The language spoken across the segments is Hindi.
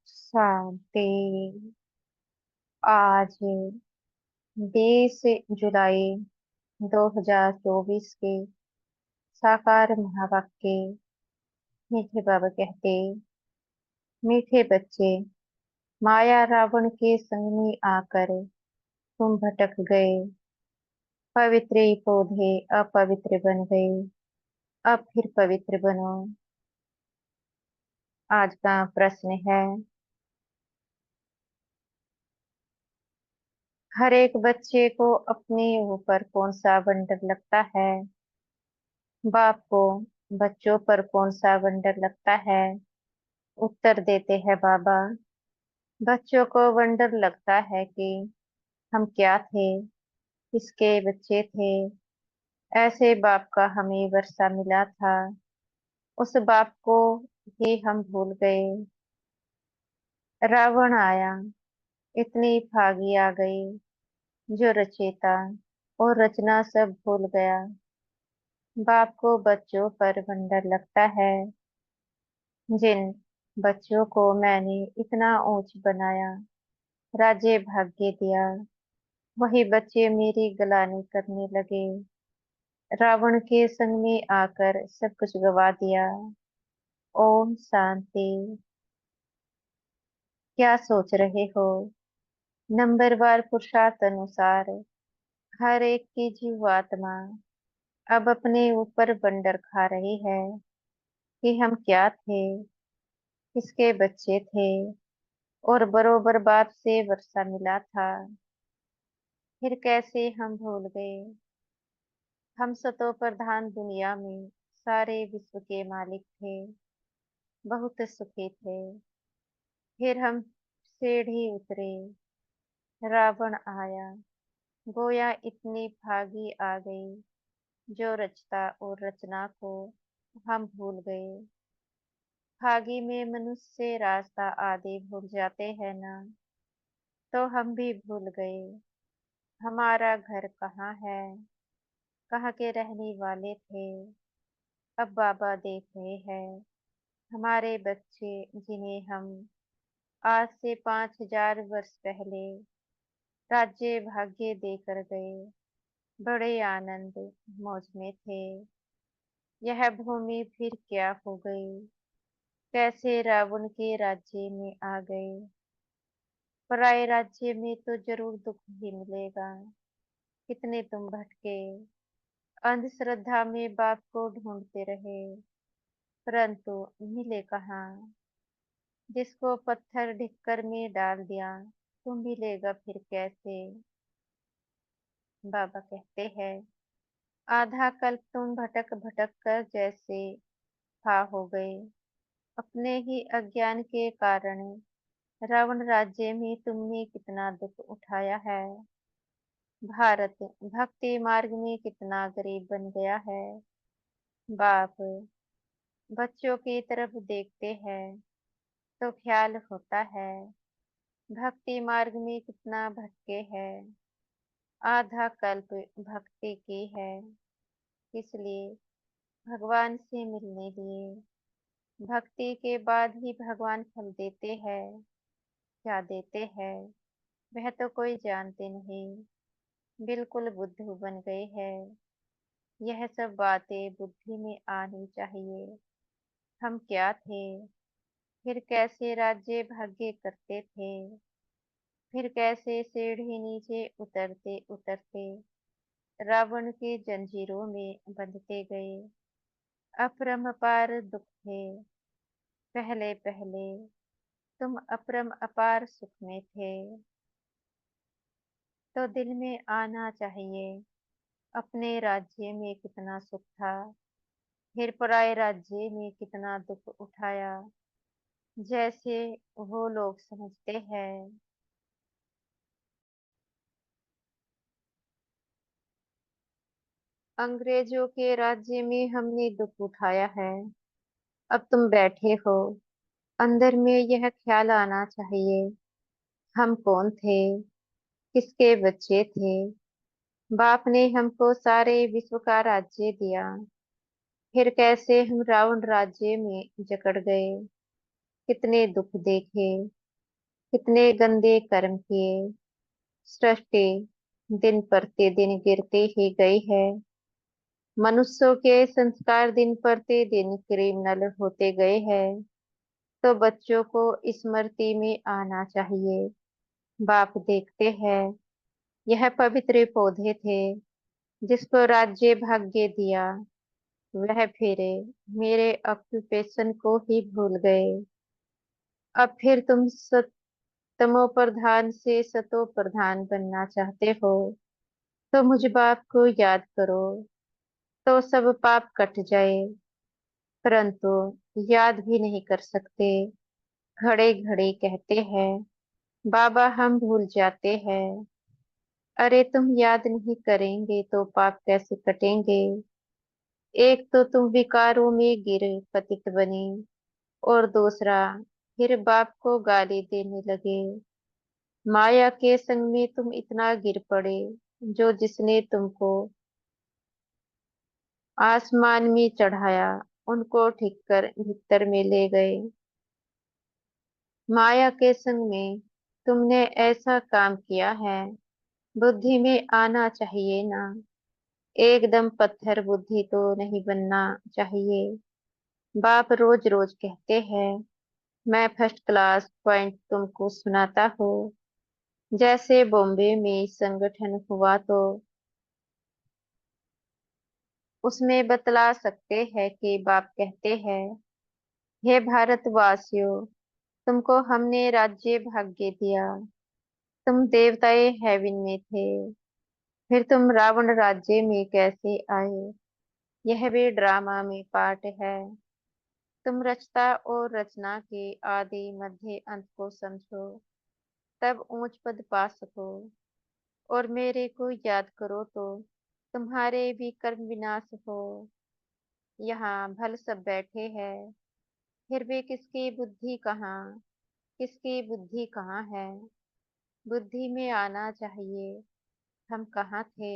शांति। आज 20 जुलाई 2024 के साकार महावाक्य। मीठे बाबा कहते, मीठे बच्चे, माया रावण के संग में आकर तुम भटक गए। पवित्र पौधे अपवित्र बन गए। अब फिर पवित्र बनो। आज का प्रश्न है, हर एक बच्चे को अपने ऊपर कौन सा वंडर लगता है? बाप को बच्चों पर कौन सा वंडर लगता है? उत्तर देते हैं बाबा, बच्चों को वंडर लगता है कि हम क्या थे, किसके बच्चे थे। ऐसे बाप का हमें वर्षा मिला था, उस बाप को ही हम भूल गए। रावण आया, इतनी भागी आ गई, जो रचेता और रचना सब भूल गया। बाप को बच्चों पर वंडर लगता है। जिन बच्चों को मैंने इतना ऊंच बनाया, राज्य भाग्य दिया, वही बच्चे मेरी गलानी करने लगे। रावण के संग में आकर सब कुछ गवा दिया। ओम शांति। क्या सोच रहे हो? नंबरवार पुरुषार्थ अनुसार हर एक की जीवात्मा अब अपने ऊपर बंडर खा रही है कि हम क्या थे, किसके बच्चे थे, और बरोबर बाप से वर्षा मिला था। फिर कैसे हम भूल गए? हम सतो प्रधान दुनिया में सारे विश्व के मालिक थे, बहुत सुखी थे। फिर हम सीढ़ी उतरे, रावण आया, गोया इतनी भागी आ गई, जो रचता और रचना को हम भूल गए। भागी में मनुष्य रास्ता आदि भूल जाते हैं ना, तो हम भी भूल गए हमारा घर कहाँ है, कहाँ के रहने वाले थे। अब बाबा देख रहे हैं हमारे बच्चे, जिन्हें हम आज से 5000 वर्ष पहले राज्य भाग्य देकर गए, बड़े आनंद मौज में थे। यह भूमि फिर क्या हो गई, कैसे रावण के राज्य में आ गए। पराये राज्य में तो जरूर दुख ही मिलेगा। कितने तुम भटके, अंधश्रद्धा में बाप को ढूंढते रहे, परंतु मिले कहाँ। जिसको पत्थर ढिक्कर में डाल दिया, तो मिलेगा फिर कैसे। बाबा कहते हैं, आधा कल्प तुम भटक भटक कर जैसे खा हो गए। अपने ही अज्ञान के कारण रावण राज्य में तुमने कितना दुख उठाया है। भारत भक्ति मार्ग में कितना गरीब बन गया है। बाप बच्चों की तरफ देखते हैं तो ख्याल होता है, भक्ति मार्ग में कितना भटके हैं। आधा कल्प भक्ति की है, इसलिए भगवान से मिलने लिए। भक्ति के बाद ही भगवान फल देते हैं। क्या देते हैं वह तो कोई जानते नहीं, बिल्कुल बुद्धू बन गए हैं। यह सब बातें बुद्धि में आनी चाहिए। हम क्या थे, फिर कैसे राज्य भाग्य करते थे, फिर कैसे सीढ़ी नीचे उतरते उतरते रावण के जंजीरों में बंधते गए। अपरंपार दुख थे पहले पहले, तुम अपरम अपार सुख में थे। तो दिल में आना चाहिए, अपने राज्य में कितना सुख था, फिर पराये राज्य में कितना दुख उठाया, जैसे वो लोग समझते हैं। अंग्रेजों के राज्य में हमने दुख उठाया है। अब तुम बैठे हो, अंदर में यह ख्याल आना चाहिए, हम कौन थे, किसके बच्चे थे। बाप ने हमको सारे विश्व का राज्य दिया, फिर कैसे हम रावण राज्य में जकड़ गए। कितने दुख देखे, कितने गंदे कर्म किए। सृष्टि दिन प्रतिदिन गिरते ही गई है। मनुष्यों के संस्कार दिन प्रतिदिन क्रिमिनल होते गए हैं। तो बच्चों को स्मृति में आना चाहिए। बाप देखते हैं, यह पवित्र पौधे थे जिसको राज्य भाग्य दिया। वह फिरे मेरे ऑक्यूपेशन को ही भूल गए। अब फिर तुम सतमो प्रधान से सतो प्रधान बनना चाहते हो, तो मुझ बाप को याद करो, तो सब पाप कट जाए। परंतु याद भी नहीं कर सकते। घड़े घड़े कहते हैं, बाबा हम भूल जाते हैं। अरे तुम याद नहीं करेंगे तो पाप कैसे कटेंगे। एक तो तुम विकारों में गिर पतित बने, और दूसरा फिर बाप को गाली देने लगे। माया के संग में तुम इतना गिर पड़े, जो जिसने तुमको आसमान में चढ़ाया उनको ठीक कर भीतर में ले गए। माया के संग में तुमने ऐसा काम किया है। बुद्धि में आना चाहिए ना। एकदम पत्थर बुद्धि तो नहीं बनना चाहिए। बाप रोज रोज कहते हैं, मैं फर्स्ट क्लास पॉइंट तुमको सुनाता हूँ। जैसे बॉम्बे में संगठन हुआ तो उसमें बतला सकते हैं कि बाप कहते हैं, हे भारतवासियों, तुमको हमने राज्य भाग्य दिया। तुम देवताए हेवन में थे, फिर तुम रावण राज्य में कैसे आए। यह भी ड्रामा में पार्ट है। तुम रचता और रचना के आदि मध्य अंत को समझो, तब ऊंच पद पा सको। और मेरे को याद करो तो तुम्हारे भी कर्म विनाश हो। यहाँ भल सब बैठे हैं, फिर भी किसकी बुद्धि कहाँ है। बुद्धि में आना चाहिए, हम कहाँ थे।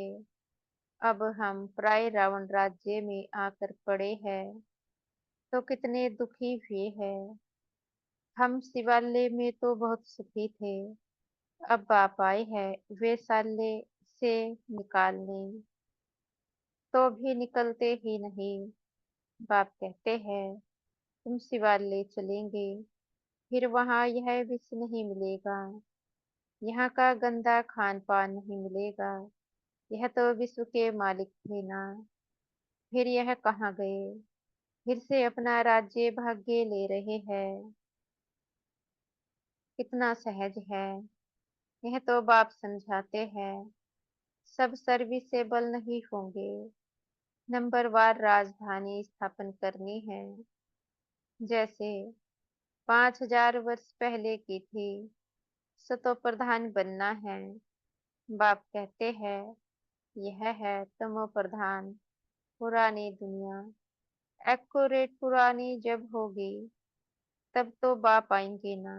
अब हम प्राय रावण राज्य में आकर पड़े हैं, तो कितने दुखी हुए हैं। हम शिवालय में तो बहुत सुखी थे। अब बाप आए हैं वैशाल्य से निकालने, तो भी निकलते ही नहीं। बाप कहते हैं, तुम शिवालय चलेंगे, फिर वहां यह विष नहीं मिलेगा। यहाँ का गंदा खान पान नहीं मिलेगा। यह तो विश्व के मालिक थे ना। फिर यह कहाँ गए। फिर से अपना राज्य भाग्य ले रहे हैं। कितना सहज है। यह तो बाप समझाते हैं। सब सर्विसेबल नहीं होंगे। नंबरवार राजधानी स्थापन करनी है, जैसे 5,000 वर्ष पहले की थी। सतो प्रधान बनना है। बाप कहते हैं, यह है तमो प्रधान पुरानी दुनिया। एक्यूरेट पुरानी जब होगी, तब तो बाप आएंगे ना।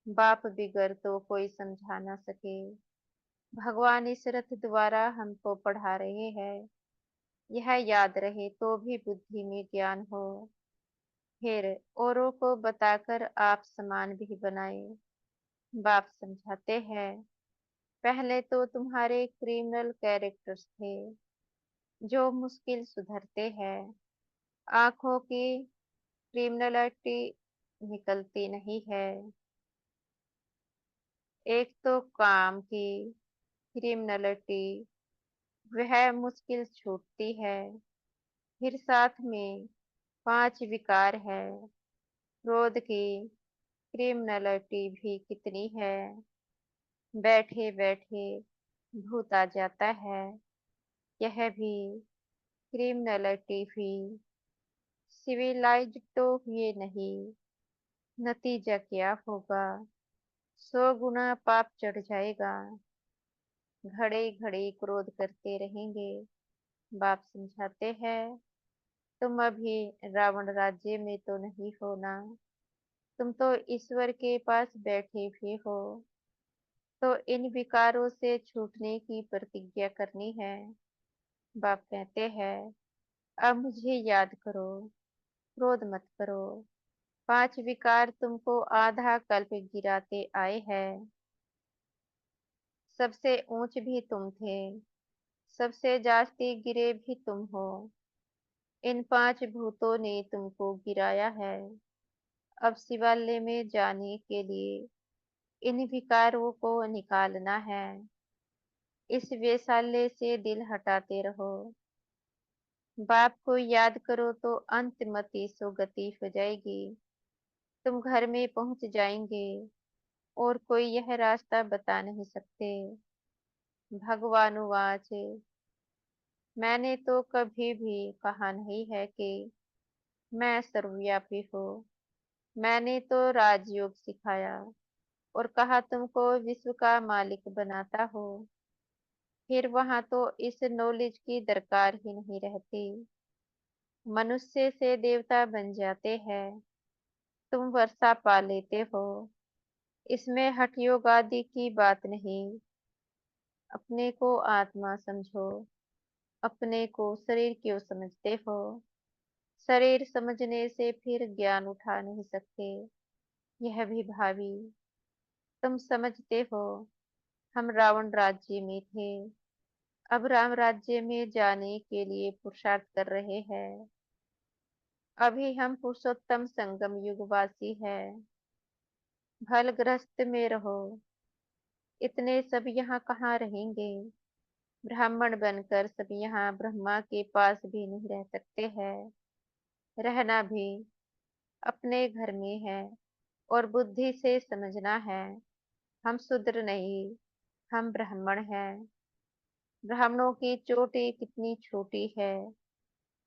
बाप बिगर तो कोई समझा ना सके। भगवान इस रथ द्वारा हमको पढ़ा रहे हैं। यह याद रहे तो भी बुद्धि में ज्ञान हो। फिर औरों को बताकर आप समान भी बनाए। बाप समझाते हैं, पहले तो तुम्हारे क्रिमिनल कैरेक्टर्स थे, जो मुश्किल सुधरते हैं। आंखों की क्रिमिनलिटी निकलती नहीं है। एक तो काम की क्रिमिनलिटी, वह मुश्किल छूटती है। फिर साथ में 5 विकार है। क्रोध की क्रिमिनलिटी भी कितनी है। बैठे बैठे भूत आ जाता है। यह भी क्रिमिनलिटी भी। सिविलाइज्ड तो हुए नहीं। नतीजा क्या होगा। 100 गुना पाप चढ़ जाएगा। घड़े घड़े क्रोध करते रहेंगे। बाप समझाते हैं, तुम अभी रावण राज्य में तो नहीं हो ना। तुम तो ईश्वर के पास बैठे भी हो। तो इन विकारों से छूटने की प्रतिज्ञा करनी है। बाप कहते हैं, अब मुझे याद करो, क्रोध मत करो। 5 विकार तुमको आधा कल्प गिराते आए हैं। सबसे ऊंच भी तुम थे, सबसे जास्ती गिरे भी तुम हो। इन 5 भूतों ने तुमको गिराया है। अब शिवालय में जाने के लिए इन विकारों को निकालना है। इस वेश्यालय से दिल हटाते रहो। बाप को याद करो तो अंतमति सुगति हो जाएगी। तुम घर में पहुंच जाएंगे और कोई यह रास्ता बता नहीं सकते। भगवानुवाच। मैंने तो कभी भी कहा नहीं है कि मैं सर्वव्यापी हूँ। मैंने तो राजयोग सिखाया और कहा तुमको विश्व का मालिक बनाता हो। फिर वहां तो इस नॉलेज की दरकार ही नहीं रहती। मनुष्य से देवता बन जाते हैं। तुम वर्षा पा लेते हो। इसमें हठ योग आदि की बात नहीं। अपने को आत्मा समझो। अपने को शरीर क्यों समझते हो? शरीर समझने से फिर ज्ञान उठा नहीं सकते। यह भी भावी। तुम समझते हो हम रावण राज्य में थे। अब राम राज्य में जाने के लिए पुरुषार्थ कर रहे हैं। अभी हम पुरुषोत्तम संगम युगवासी हैं। भल गृहस्थ में रहो। इतने सब यहाँ कहाँ रहेंगे? ब्राह्मण बनकर सब यहाँ ब्रह्मा के पास भी नहीं रह सकते हैं। रहना भी अपने घर में है और बुद्धि से समझना है। हम शूद्र नहीं, हम ब्राह्मण हैं। ब्राह्मणों की चोटी कितनी छोटी है।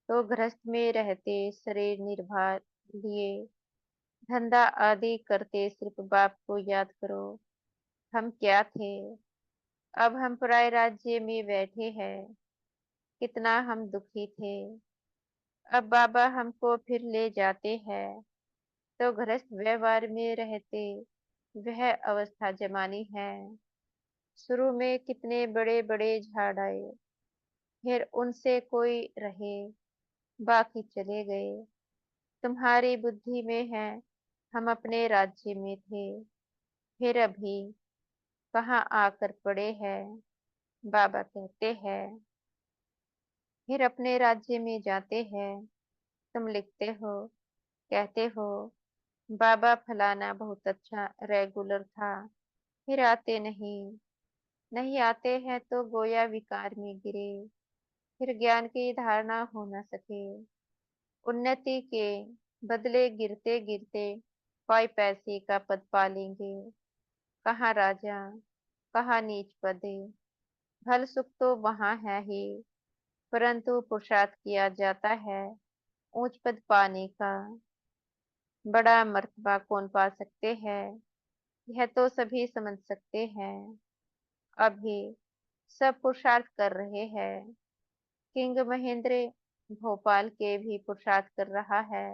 तो गृहस्थ में रहते शरीर निर्वाह लिए धंधा आदि करते सिर्फ बाप को याद करो। हम क्या थे? अब हम पराये राज्य में बैठे हैं। कितना हम दुखी थे। अब बाबा हमको फिर ले जाते हैं तो गृहस्थ व्यवहार में रहते वह अवस्था जमानी है। शुरू में कितने बड़े बड़े झाड़ आए, फिर उनसे कोई रहे, बाकी चले गए। तुम्हारी बुद्धि में है हम अपने राज्य में थे, फिर अभी कहाँ आकर पड़े हैं। बाबा कहते हैं फिर अपने राज्य में जाते हैं। तुम लिखते हो, कहते हो बाबा फलाना बहुत अच्छा रेगुलर था, फिर आते नहीं। नहीं आते हैं तो गोया विकार में गिरे, फिर ज्ञान की धारणा हो न सके। उन्नति के बदले गिरते गिरते पाई पैसे का पद पालेंगे। कहाँ राजा, कहाँ नीच पदे। फल सुख तो वहां है ही, परंतु पुरुषार्थ किया जाता है ऊंच पद पाने का। बड़ा मर्तबा कौन पा सकते हैं, यह तो सभी समझ सकते हैं। अभी सब पुरुषार्थ कर रहे हैं। किंग महेंद्र भोपाल के भी पुरुषार्थ कर रहा है।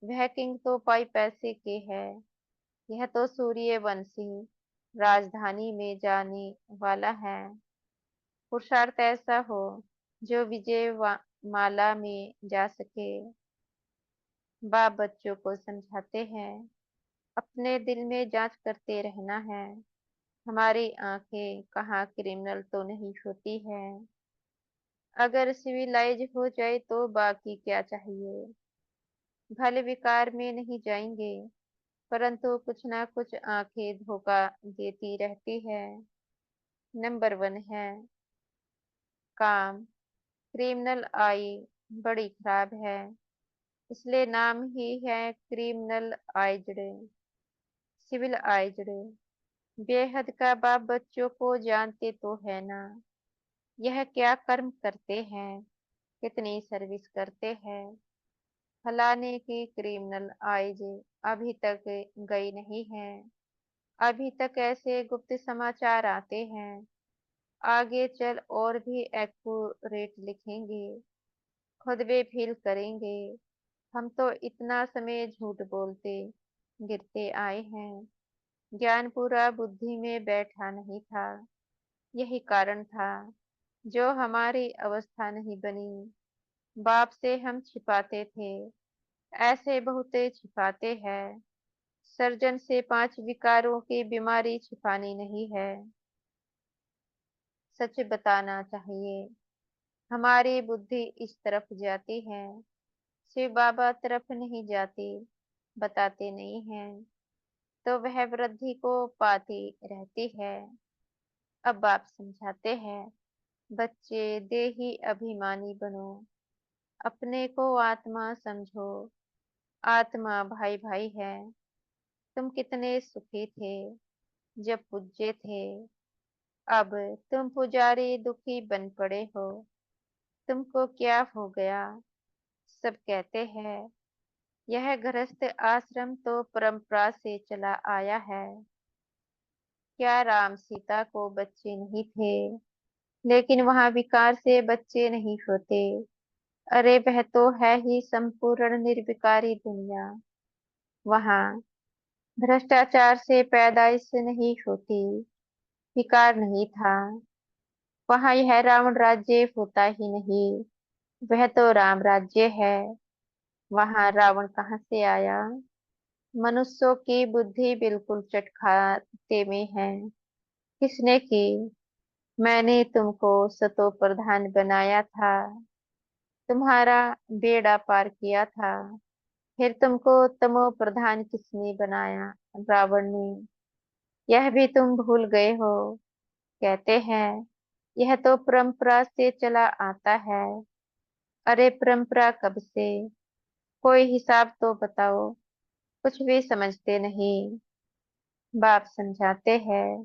वह किंग तो पाई पैसे के है। यह तो सूर्यवंशी राजधानी में जाने वाला है। पुरुषार्थ ऐसा हो जो विजय माला में जा सके। बाप बच्चों को समझाते हैं अपने दिल में जांच करते रहना है। हमारी आंखें कहाँ क्रिमिनल तो नहीं होती है। अगर सिविलाइज हो जाए तो बाकी क्या चाहिए। भले विकार में नहीं जाएंगे, परंतु कुछ ना कुछ आंखें धोखा देती रहती है। नंबर 1 है काम। क्रिमिनल आई बड़ी खराब है, इसलिए नाम ही है क्रिमिनल आइज्ड, सिविल आइज्ड। बेहद का बाप बच्चों को जानते तो है ना, यह क्या कर्म करते हैं, कितनी सर्विस करते हैं। फलाने की क्रिमिनल आइज अभी तक गई नहीं है। अभी तक ऐसे गुप्त समाचार आते हैं। आगे चल और भी एक्यूरेट लिखेंगे, खुद भी फील करेंगे। हम तो इतना समय झूठ बोलते गिरते आए हैं। ज्ञान पूरा बुद्धि में बैठा नहीं था। यही कारण था जो हमारी अवस्था नहीं बनी। बाप से हम छिपाते थे, ऐसे बहुते छिपाते हैं। सर्जन से 5 विकारों की बीमारी छिपानी नहीं है। सच बताना चाहिए। हमारी बुद्धि इस तरफ जाती है, शिव बाबा तरफ नहीं जाती। बताते नहीं हैं तो वह वृद्धि को पाती रहती है। अब बाप समझाते हैं, बच्चे देही अभिमानी बनो, अपने को आत्मा समझो। आत्मा भाई भाई है। तुम कितने सुखी थे जब पूज्य थे। अब तुम पुजारी दुखी बन पड़े हो। तुमको क्या हो गया। सब कहते हैं यह गृहस्थ आश्रम तो परंपरा से चला आया है। क्या राम सीता को बच्चे नहीं थे। लेकिन वहां विकार से बच्चे नहीं होते। अरे वह तो है ही संपूर्ण निर्विकारी दुनिया। वहां भ्रष्टाचार से पैदाइश नहीं होती। विकार नहीं था। वहां यह रावण राज्य होता ही नहीं। वह तो राम राज्य है। वहां रावण कहाँ से आया। मनुष्यों की बुद्धि बिल्कुल चटखाते में है। किसने की। मैंने तुमको सतो प्रधान बनाया था। तुम्हारा बेड़ा पार किया था। फिर तुमको तमो प्रधान किसने बनाया। रावण ने। यह भी तुम भूल गए हो। कहते हैं यह तो परंपरा से चला आता है। अरे परंपरा कब से। कोई हिसाब तो बताओ। कुछ भी समझते नहीं। बाप समझाते हैं,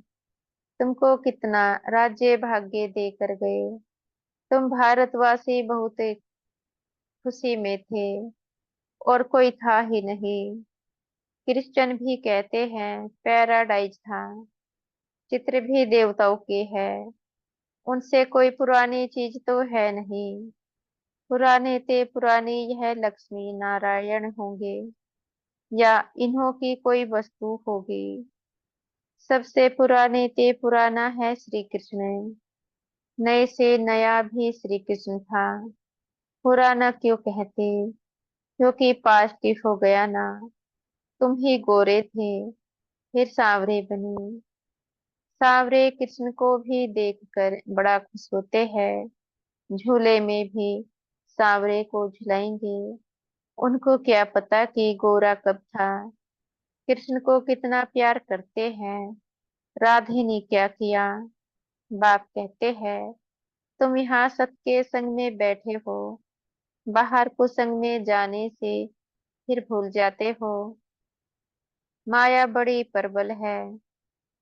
तुमको कितना राज्य भाग्य देकर गए। तुम भारतवासी बहुत खुशी में थे और कोई था ही नहीं। क्रिश्चियन भी कहते हैं पैराडाइज था। चित्र भी देवताओं के है। उनसे कोई पुरानी चीज तो है नहीं। पुराने ते पुरानी यह लक्ष्मी नारायण होंगे या इन्हों की कोई वस्तु होगी। सबसे पुराने ते पुराना है श्री कृष्ण। नए से नया भी श्री कृष्ण था। पुराना क्यों कहते, क्योंकि पास्ट हो गया ना। तुम ही गोरे थे फिर सांवरे बने। सांवरे कृष्ण को भी देखकर बड़ा खुश होते हैं। झूले में भी सांवरे को झुलाएंगे। उनको क्या पता कि गोरा कब था। कृष्ण को कितना प्यार करते हैं। राधे ने क्या किया। बाप कहते हैं तुम यहाँ सबके संग में बैठे हो। बाहर को संग में जाने से फिर भूल जाते हो। माया बड़ी प्रबल है।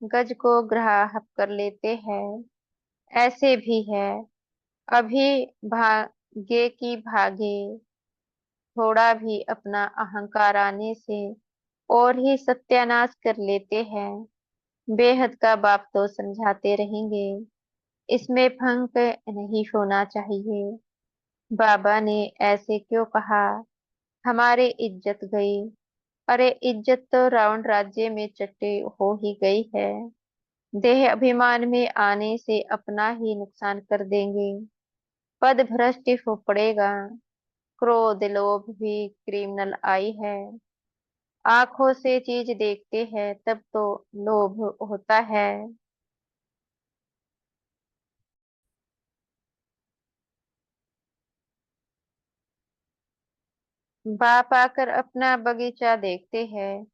गज को ग्राह्य कर लेते हैं। ऐसे भी है। अभी भागे की भागे। थोड़ा भी अपना अहंकार आने से और ही सत्यानाश कर लेते हैं। बेहद का बाप तो समझाते रहेंगे। इसमें भंग नहीं होना चाहिए। बाबा ने ऐसे क्यों कहा। हमारी इज्जत गई। अरे इज्जत तो रावण राज्य में चट्टी हो ही गई है। देह अभिमान में आने से अपना ही नुकसान कर देंगे। पद भ्रष्ट हो पड़ेगा। क्रोध लोभ भी क्रिमिनल आई है। आंखों से चीज देखते हैं तब तो लोभ होता है। बाप आकर अपना बगीचा देखते हैं।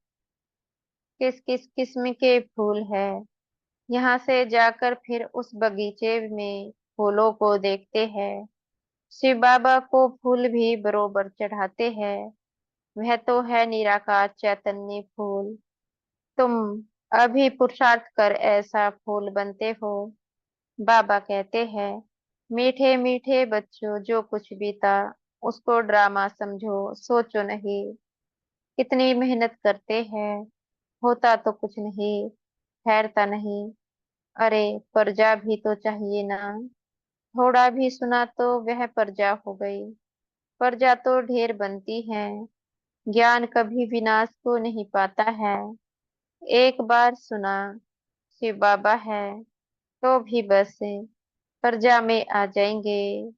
किस किस किस्म के फूल है। यहाँ से जाकर फिर उस बगीचे में फूलों को देखते हैं। शिव बाबा को फूल भी बरोबर चढ़ाते हैं। वह तो है निराकार चैतन्य फूल। तुम अभी पुरुषार्थ कर ऐसा फूल बनते हो। बाबा कहते हैं मीठे मीठे बच्चों जो कुछ भी था उसको ड्रामा समझो सोचो नहीं। कितनी मेहनत करते हैं। होता तो कुछ नहीं। ठहरता नहीं। अरे प्रजा भी तो चाहिए ना। थोड़ा भी सुना तो वह प्रजा हो गई। प्रजा तो ढेर बनती है। ज्ञान कभी विनाश को नहीं पाता है। एक बार सुना शिव बाबा है तो भी बस प्रजा में आ जाएंगे।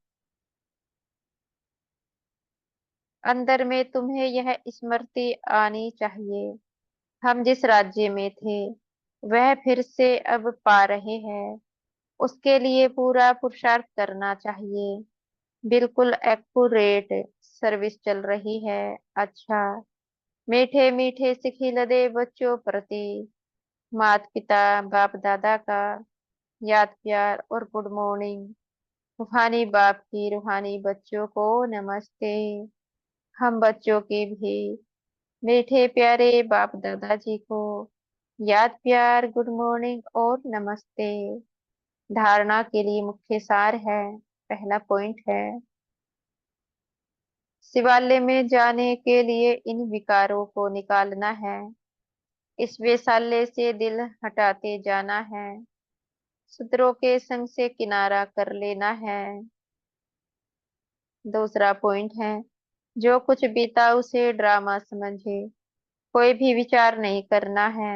अंदर में तुम्हें यह स्मृति आनी चाहिए, हम जिस राज्य में थे वह फिर से अब पा रहे हैं। उसके लिए पूरा पुरुषार्थ करना चाहिए। बिल्कुल एक्यूरेट सर्विस चल रही है। अच्छा। मीठे मीठे सिखिलदे बच्चों प्रति माता पिता बाप दादा का याद प्यार और गुड मॉर्निंग। रूहानी बाप की रूहानी बच्चों को नमस्ते। हम बच्चों की भी मीठे प्यारे बाप दादाजी को याद प्यार गुड मॉर्निंग और नमस्ते। धारणा के लिए मुख्य सार है। पहला पॉइंट है, शिवालय में जाने के लिए इन विकारों को निकालना है। इस वेशालय से दिल हटाते जाना है। सूत्रों के संग से किनारा कर लेना है। दूसरा पॉइंट है, जो कुछ बीता उसे ड्रामा समझे। कोई भी विचार नहीं करना है।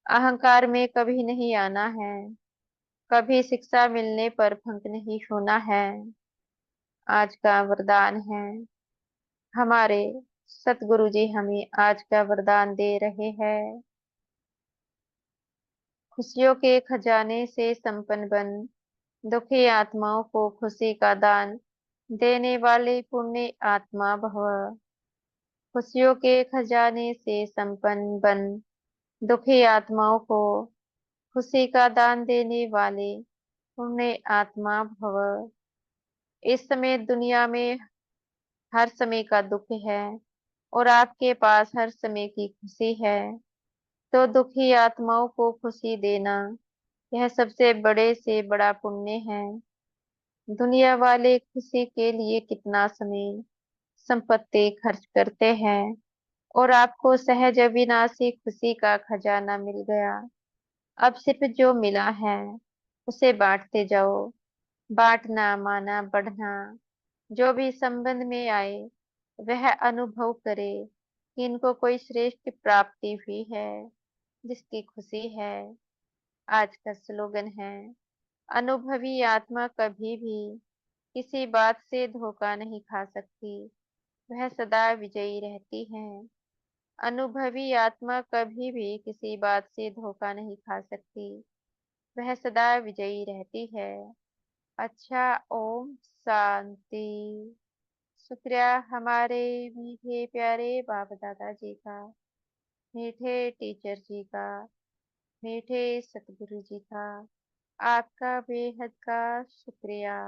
अहंकार में कभी नहीं आना है। कभी शिक्षा मिलने पर भंग नहीं होना है। आज का वरदान है, हमारे सतगुरु जी हमें आज का वरदान दे रहे हैं। खुशियों के खजाने से संपन्न बन, दुखी आत्माओं को खुशी का दान देने वाले पुण्य आत्मा भव। खुशियों के खजाने से संपन्न बन, दुखी आत्माओं को खुशी का दान देने वाले पुण्य आत्मा भव। इस समय दुनिया में हर समय का दुख है और आपके पास हर समय की खुशी है। तो दुखी आत्माओं को खुशी देना, यह सबसे बड़े से बड़ा पुण्य है। दुनिया वाले खुशी के लिए कितना समय संपत्ति खर्च करते हैं और आपको सहज अविनाशी खुशी का खजाना मिल गया। अब सिर्फ जो मिला है उसे बांटते जाओ। बांटना माना बढ़ना। जो भी संबंध में आए वह अनुभव करे कि इनको कोई श्रेष्ठ प्राप्ति हुई है जिसकी खुशी है। आज का स्लोगन है, अनुभवी आत्मा कभी भी किसी बात से धोखा नहीं खा सकती, वह सदा विजयी रहती है। अनुभवी आत्मा कभी भी किसी बात से धोखा नहीं खा सकती, वह सदा विजयी रहती है। अच्छा, ओम शांति। शुक्रिया हमारे मीठे प्यारे बाप दादा जी का, मीठे टीचर जी का, मीठे सतगुरु जी का। आपका बेहद का शुक्रिया।